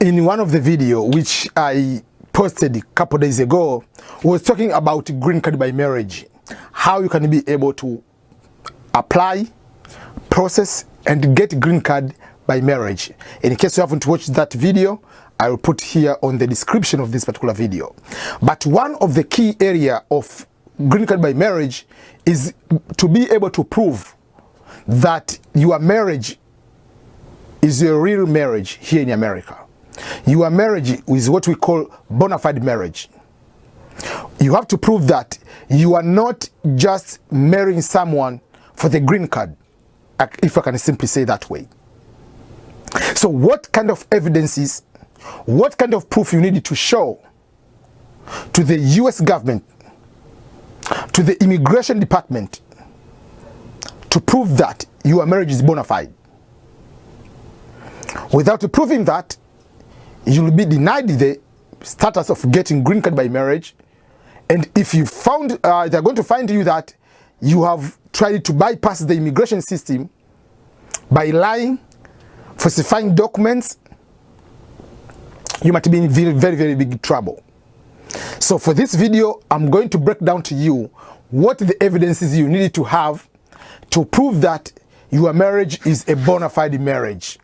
in one of the video which I posted a couple days ago, was talking about green card by marriage, how you can be able to apply, process, and get green card by marriage. In case you haven't watched that video, I will put here on the description of this particular video. But one of the key area of green card by marriage is to be able to prove that your marriage is a real marriage here in America. Your marriage is what we call bona fide marriage. You have to prove that you are not just marrying someone for the green card, if I can simply say that way. So what kind of evidences, what kind of proof you need to show to the US government, to the immigration department, to prove that your marriage is bona fide? Without proving that, you will be denied the status of getting green card by marriage. And if you found, they're going to find you that you have tried to bypass the immigration system by lying, falsifying documents, you might be in very, very, very big trouble. So for this video, I'm going to break down to you what the evidences you need to have to prove that your marriage is a bona fide marriage.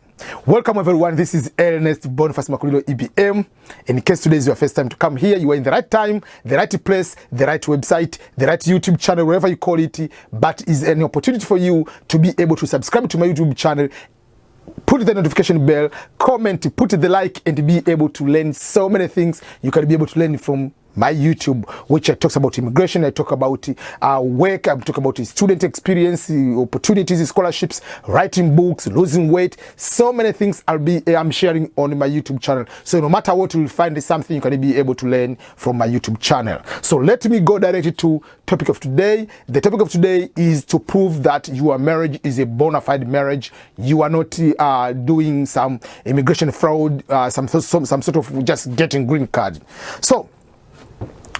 Welcome everyone, this is Ernest Boniface Makulilo EBM. In case today is your first time to come here, you are in the right time, the right place, the right website, the right YouTube channel, wherever you call it, but is an opportunity for you to be able to subscribe to my YouTube channel, put the notification bell, comment, put the like, and be able to learn so many things you can be able to learn from my YouTube, which I talk about immigration, I talk about work, I talk about student experience, opportunities, scholarships, writing books, losing weight, so many things I'm sharing on my YouTube channel. So no matter what, you will find something you can be able to learn from my YouTube channel. So let me go directly to topic of today. The topic of today is to prove that your marriage is a bona fide marriage. You are not doing some immigration fraud, some sort of just getting green card. So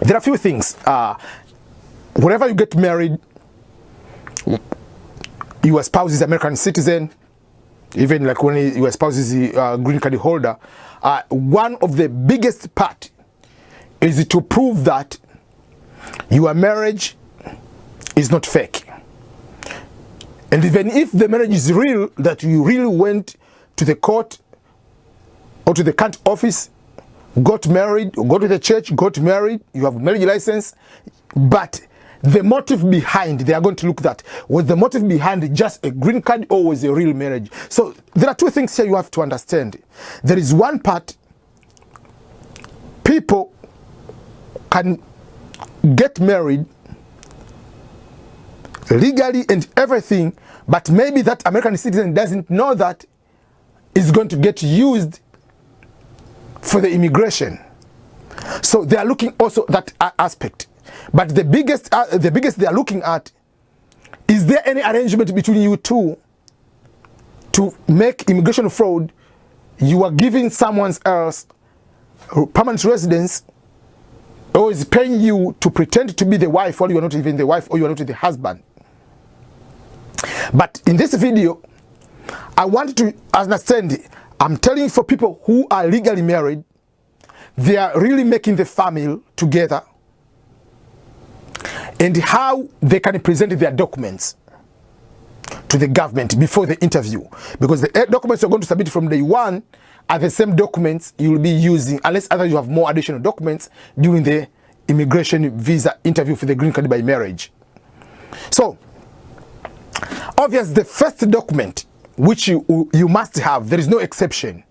there are a few things. Whenever you get married, your spouse is American citizen, even like when your spouse is a green card holder, one of the biggest part is to prove that your marriage is not fake. And even if the marriage is real, that you really went to the court or to the county office, got married, or go to the church, got married, you have a marriage license, but the motive behind, they are going to look at, was the motive behind just a green card or was a real marriage? So there are two things here you have to understand. There is one part, people can get married legally and everything, but maybe that American citizen doesn't know that it's going to get used for the immigration. So they are looking also that aspect. But the biggest they are looking at, is there any arrangement between you two to make immigration fraud? You are giving someone else permanent residence, or is paying you to pretend to be the wife while you are not even the wife, or you are not the husband. But in this video, I want to understand, I'm telling you, for people who are legally married, they are really making the family together, and how they can present their documents to the government before the interview. Because the documents you're going to submit from day one are the same documents you will be using, unless either you have more additional documents during the immigration visa interview for the green card by marriage. So, obviously, the first document which you must have, there is no exception,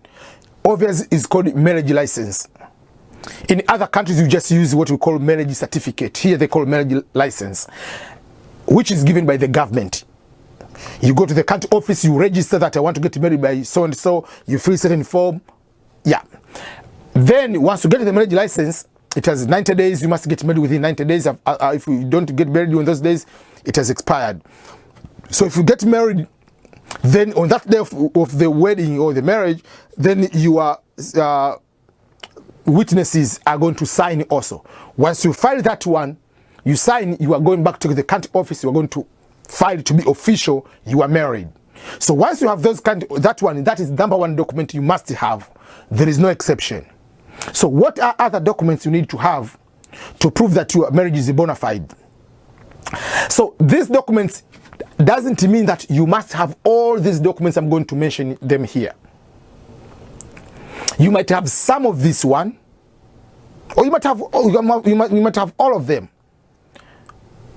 obviously, is called marriage license. In other countries, you just use what we call marriage certificate. Here they call marriage license, which is given by the government. You go to the country office, you register that I want to get married by so and so, you fill certain form. Yeah. Then once you get the marriage license, it has 90 days, you must get married within 90 days. If you don't get married during those days, it has expired. So if you get married, then on that day of the wedding or the marriage, then your witnesses are going to sign also. Once you file that one, you sign, you are going back to the county office, you are going to file to be official, you are married. So once you have that one, that is number one document you must have there is no exception. So what are other documents you need to have to prove that your marriage is bona fide? So these documents doesn't mean that you must have all these documents. I'm going to mention them here. You might have some of this one, or you might have all of them.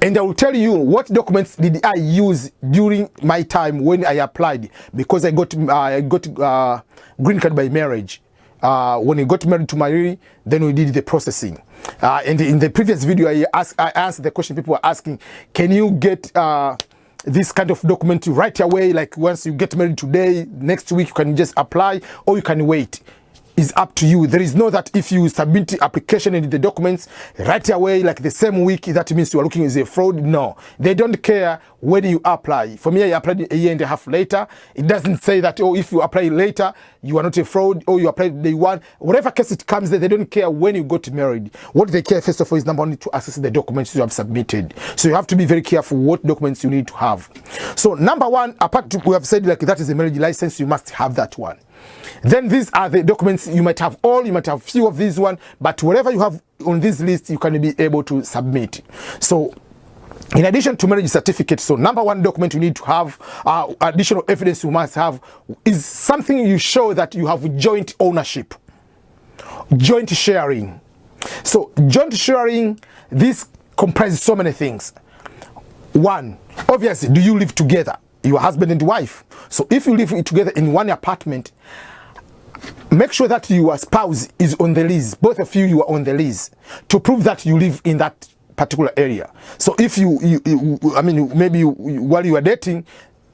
And I will tell you what documents did I use during my time when I applied, because I got green card by marriage. When I got married to Marie, then we did the processing. And in the previous video, I asked the question people were asking: can you get this kind of document right away? Like once you get married today, next week you can just apply, or you can wait. Is up to you. There is no that if you submit the application and the documents right away, like the same week, that means you are looking as a fraud. No, they don't care when you apply. For me, I applied a year and a half later. It doesn't say that, oh, if you apply later, you are not a fraud, or you applied day one. Whatever case it comes, they don't care when you got married. What they care first of all is number one, to access the documents you have submitted. So you have to be very careful what documents you need to have. So number one, apart from, we have said like that is a marriage license, you must have that one. Then these are the documents. You might have all, you might have few of these one, but whatever you have on this list, you can be able to submit. So in addition to marriage certificate, so number one document you need to have, additional evidence you must have, is something you show that you have joint ownership, joint sharing. So joint sharing, this comprises so many things. One, obviously, do you live together? Your husband and wife. So if you live together in one apartment, make sure that your spouse is on the lease. Both of you are on the lease to prove that you live in that particular area. So if I mean, maybe while you are dating,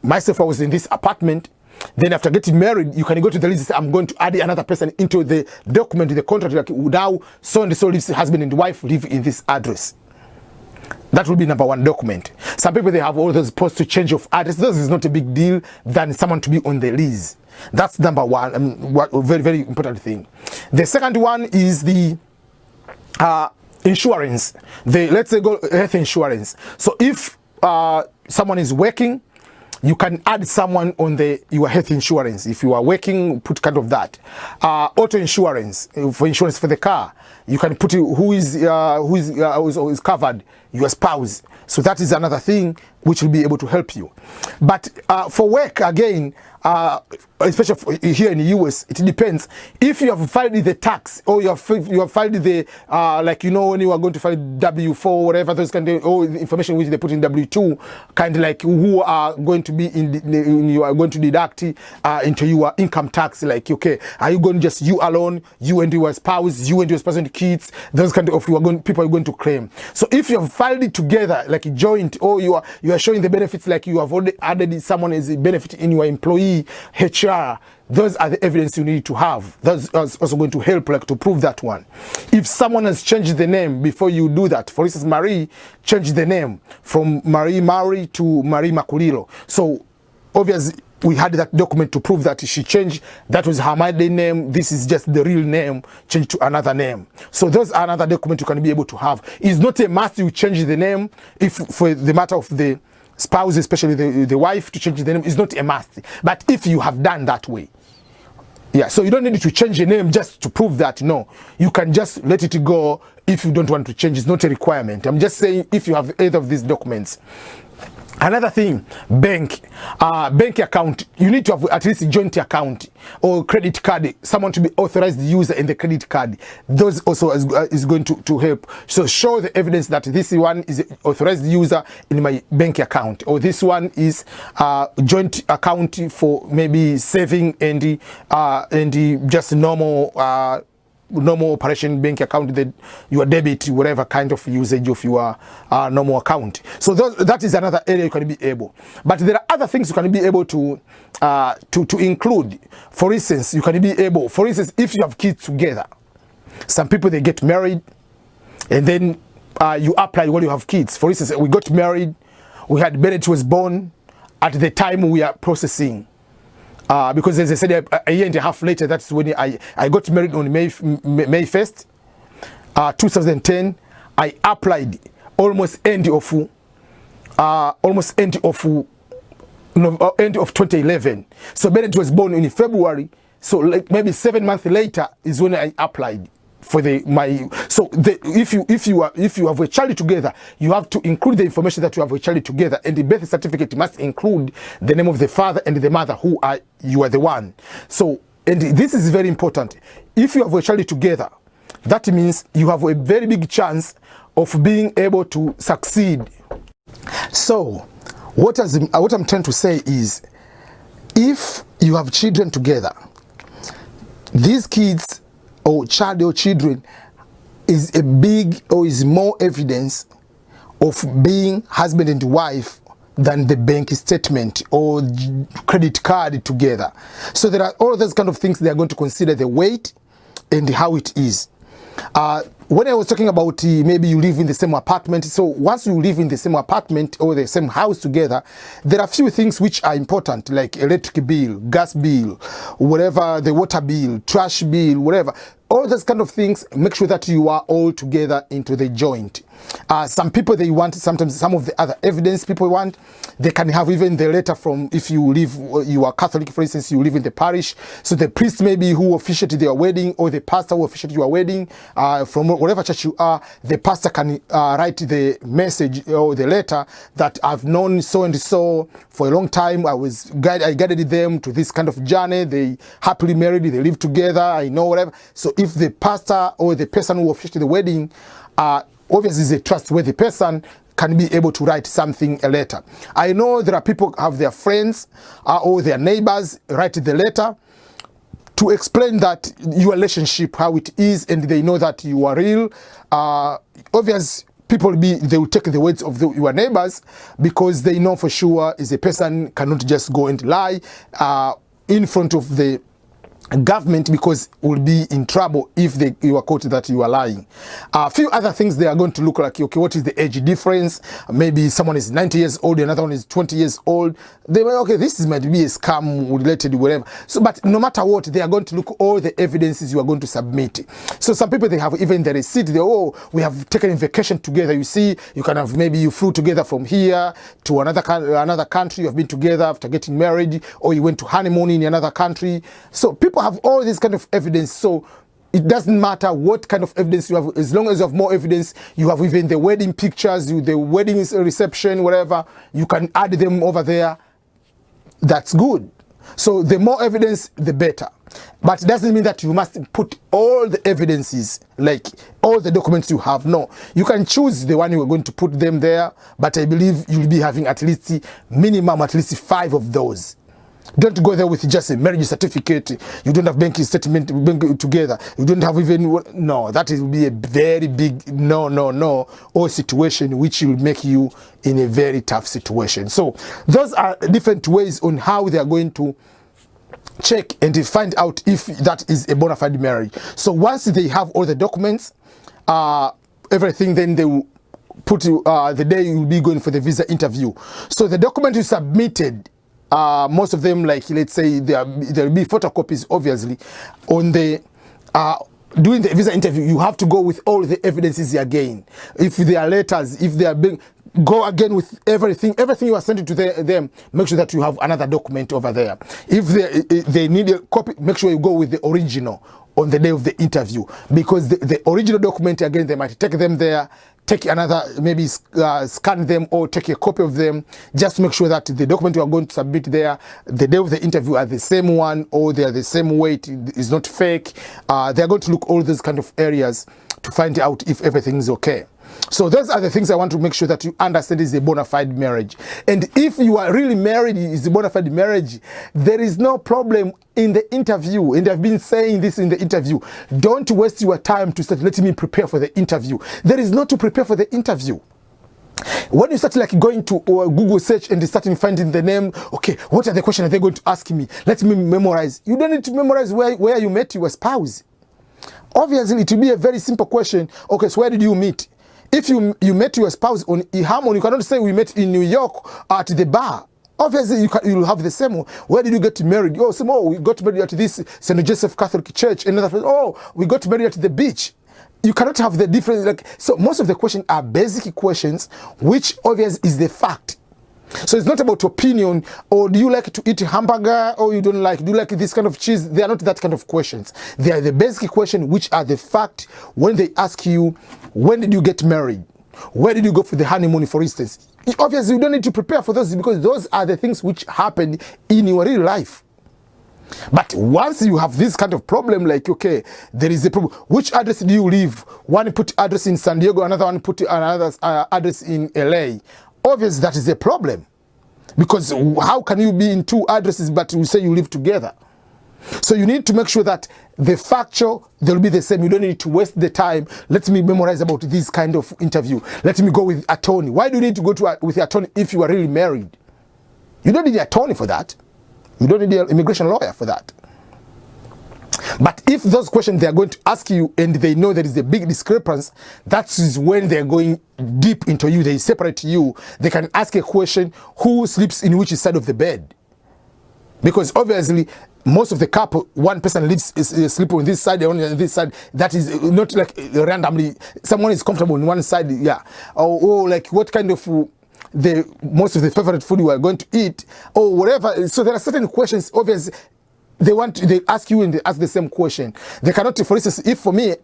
myself, I was in this apartment. Then after getting married, you can go to the lease and say, I'm going to add another person into the document, the contract, like now so and so lives, husband and wife live in this address. That will be number one document. Some people, they have all those supposed to change of address. This is not a big deal than someone to be on the lease. That's number one. I mean, very, very important thing. The second one is the insurance. Let's say go health insurance. So if someone is working, you can add someone on your health insurance. If you are working, put kind of that. Auto insurance, for insurance for the car, you can put who is covered, your spouse. So that is another thing which will be able to help you. But for work, again, especially here in the US, it depends. If you have filed the tax, or you have filed the like, you know, when you are going to file W4, whatever those kind of all the information which they put in W2, kind of like who are going to be you are going to deduct into your income tax. Like, okay, are you going just you alone, you and your spouse, you and your spouse and kids? Those kind of people are going to claim. So if you have filed it together, like a joint, or you are showing the benefits, like you have already added someone as a benefit in your employee HR, those are the evidence you need to have. That's also going to help, like, to prove that one. If someone has changed the name before you do that, for instance, Marie changed the name from Marie Mauri to Marie Makulilo. So obviously we had that document to prove that she changed. That was her maiden name. This is just the real name changed to another name. So those are another document you can be able to have. It's not a must you change the name. If for the matter of the spouse, especially the wife, to change the name is not a must. But if you have done that way, yeah, so you don't need to change the name just to prove that. No, you can just let it go if you don't want to change. It's not a requirement. I'm just saying if you have either of these documents. Another thing, bank account. You need to have at least a joint account or credit card, someone to be authorized user in the credit card. Those also is going to help. So show the evidence that this one is an authorized user in my bank account, or this one is joint account for maybe saving and just normal operation bank account, that your debit, whatever kind of usage of your normal account. So that is another area you can be able. But there are other things you can be able to include. For instance, you can be able, for instance, if you have kids together, some people, they get married and then you apply while you have kids. For instance, we got married, we had Bennett was born at the time we are processing. Because as I said, a year and a half later, that's when I got married on May 1st, 2010. I applied almost end of 2011. So Bennett was born in February. So like maybe 7 months later is when I applied for if you have a child together, you have to include the information that you have a child together, and the birth certificate must include the name of the father and the mother you are the one. So, and this is very important. If you have a child together, that means you have a very big chance of being able to succeed. So what I'm trying to say is, if you have children together, these kids or child or children is a big or is more evidence of being husband and wife than the bank statement or credit card together. So there are all those kind of things they are going to consider, the weight and how it is. When I was talking about maybe you live in the same apartment, so once you live in the same apartment or the same house together, there are a few things which are important, like electric bill, gas bill, whatever, the water bill, trash bill, whatever. All those kind of things, make sure that you are all together into the joint. Some people, they want sometimes some of the other evidence people want. They can have even the letter from, if you are Catholic, for instance, you live in the parish. So the priest maybe who officiated their wedding, or the pastor who officiated your wedding, from whatever church you are, the pastor can write the message or the letter that I've known so and so for a long time. I guided them to this kind of journey. They happily married, they live together, I know whatever. So if the pastor or the person who officiated the wedding obviously is a trustworthy person, can be able to write something, a letter. I know there are people have their friends or their neighbors write the letter to explain that your relationship, how it is, and they know that you are real. Obviously, they will take the words of your neighbors because they know for sure is a person cannot just go and lie in front of the government, because will be in trouble if you are caught that you are lying. A few other things they are going to look like, okay, what is the age difference? Maybe someone is 90 years old, another one is 20 years old. They will, okay, this might be a scam related, whatever. So, but no matter what, they are going to look all the evidences you are going to submit. So some people, they have even the receipt. They, oh, we have taken a vacation together. You see, you can have, maybe you flew together from here to another country. You have been together after getting married, or you went to honeymoon in another country. So people have all this kind of evidence. So it doesn't matter what kind of evidence you have, as long as you have more evidence. You have even the wedding pictures, the wedding reception, whatever, you can add them over there. That's good. So the more evidence, the better. But it doesn't mean that you must put all the evidences, like all the documents you have. No, you can choose the one you are going to put them there, but I believe you'll be having at least minimum at least 5 of those. Don't go there with just a marriage certificate. You don't have banking statement together. You don't have even, no, that will be a very big no, or situation which will make you in a very tough situation. So those are different ways on how they are going to check and find out if that is a bona fide marriage. So once they have all the documents, everything, then they will put the day you will be going for the visa interview. So the document you submitted, most of them, like let's say there will be photocopies, obviously, on the doing the visa interview. You have to go with all the evidences again. If there are letters, if they are being, go again with everything you are sending to them. Make sure that you have another document over there. If they need a copy, make sure you go with the original on the day of the interview, because the original document, again, they might take them there, take another, maybe scan them or take a copy of them, just to make sure that the document you are going to submit there, the day of the interview, are the same one, or they are the same weight, is not fake. They are going to look all those kind of areas to find out if everything is okay. So those are the things I want to make sure that you understand is a bona fide marriage. And if you are really married, is a bona fide marriage, there is no problem in the interview. And I've been saying this in the interview. Don't waste your time to start letting me prepare for the interview. There is not to prepare for the interview. When you start like going to Google search and starting finding the name, okay, what are the questions they're going to ask me? Let me memorize. You don't need to memorize where you met your spouse. Obviously, it will be a very simple question. Okay, so where did you meet? If you met your spouse on eHarmony, you cannot say we met in New York at the bar. Obviously, you'll have the same one. Where did you get married? Oh, we got married at this St. Joseph Catholic Church. Another person, oh, we got married at the beach. You cannot have the difference. So most of the questions are basic questions, which obviously is the fact. So it's not about opinion, or do you like to eat hamburger, or you don't like, do you like this kind of cheese? They are not that kind of questions. They are the basic questions, which are the fact when they ask you, when did you get married? Where did you go for the honeymoon, for instance? Obviously, you don't need to prepare for those, because those are the things which happen in your real life. But once you have this kind of problem, like, okay, there is a problem. Which address do you live? One put address in San Diego, another one put another address in LA. Obviously, that is a problem. Because how can you be in two addresses but you say you live together? So you need to make sure that the factual, they'll be the same. You don't need to waste the time. Let me memorize about this kind of interview. Let me go with attorney. Why do you need to go to with the attorney if you are really married? You don't need an attorney for that. You don't need an immigration lawyer for that. But if those questions they are going to ask you and they know there is a big discrepancy, that is when they're going deep into you. They separate you. They can ask a question, who sleeps in which side of the bed? Because obviously, most of the couple, one person is sleeping on this side, the other on this side. That is not like randomly, someone is comfortable on one side, yeah. Or like what kind of most of the favorite food you are going to eat, or whatever. So there are certain questions, obviously, they ask you and they ask the same question. They cannot, for instance, if for me,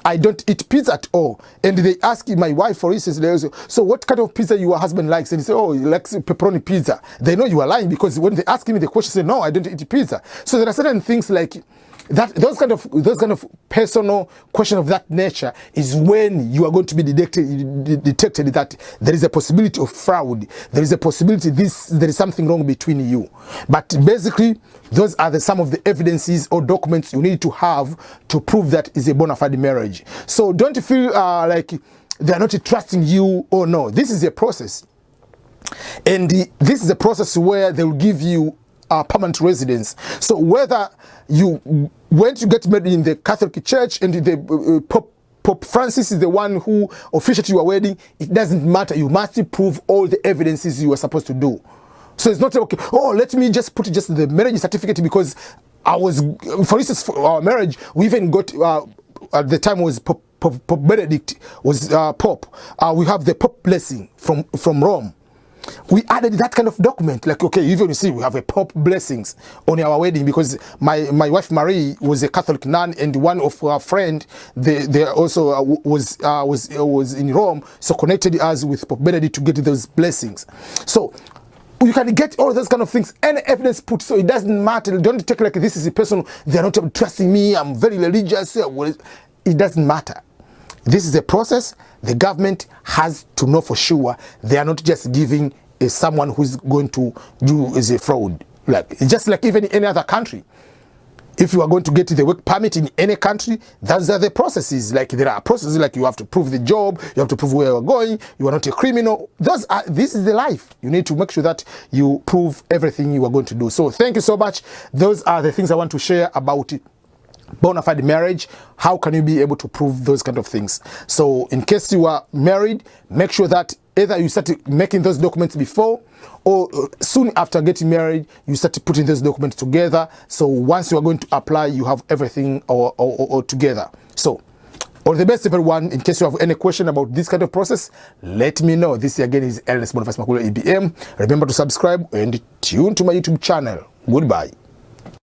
I don't eat pizza at all, and they ask my wife, for instance, they also, so what kind of pizza your husband likes? And he say, oh, he likes pepperoni pizza. They know you are lying, because when they ask me the question, say, no, I don't eat pizza. So there are certain things like that, those kind of personal question of that nature is when you are going to be detected that there is a possibility of fraud. There is a possibility there is something wrong between you. But basically, those are some of the evidences or documents you need to have to prove that is a bona fide marriage. So don't feel like they are not trusting you or no. This is a process. And this is a process where they will give you permanent residence. So whether you went to get married in the Catholic Church and the Pope Francis is the one who officiated your wedding, it doesn't matter. You must prove all the evidences you are supposed to do. So it's not okay, oh, let me just put just the marriage certificate because I was, for instance, for our marriage, we even got, at the time was Pope Benedict was Pope. We have the Pope blessing from Rome. We added that kind of document, like, okay, even you see, we have a Pope blessings on our wedding because my wife Marie was a Catholic nun, and one of our friend, they also was in Rome, so connected us with Pope Benedict to get those blessings. So you can get all those kind of things, any evidence put, so it doesn't matter. Don't take like this is a person, they're not trusting me, I'm very religious. It doesn't matter. This is a process. The government has to know for sure they are not just giving someone who's going to do is a fraud. Like just like even in any other country, if you are going to get the work permit in any country, those are the processes. Like there are processes like you have to prove the job, you have to prove where you are going, you are not a criminal. This is the life. You need to make sure that you prove everything you are going to do. So thank you so much. Those are the things I want to share about it. Bona fide marriage, how can you be able to prove those kind of things? So in case you are married, make sure that either you start making those documents before or soon after getting married, you start putting those documents together. So once you are going to apply, you have everything all together. So all the best, everyone. In case you have any question about this kind of process, let me know. This again is Ernest Boniface Makulu EBM. Remember to subscribe and tune to my YouTube channel. Goodbye.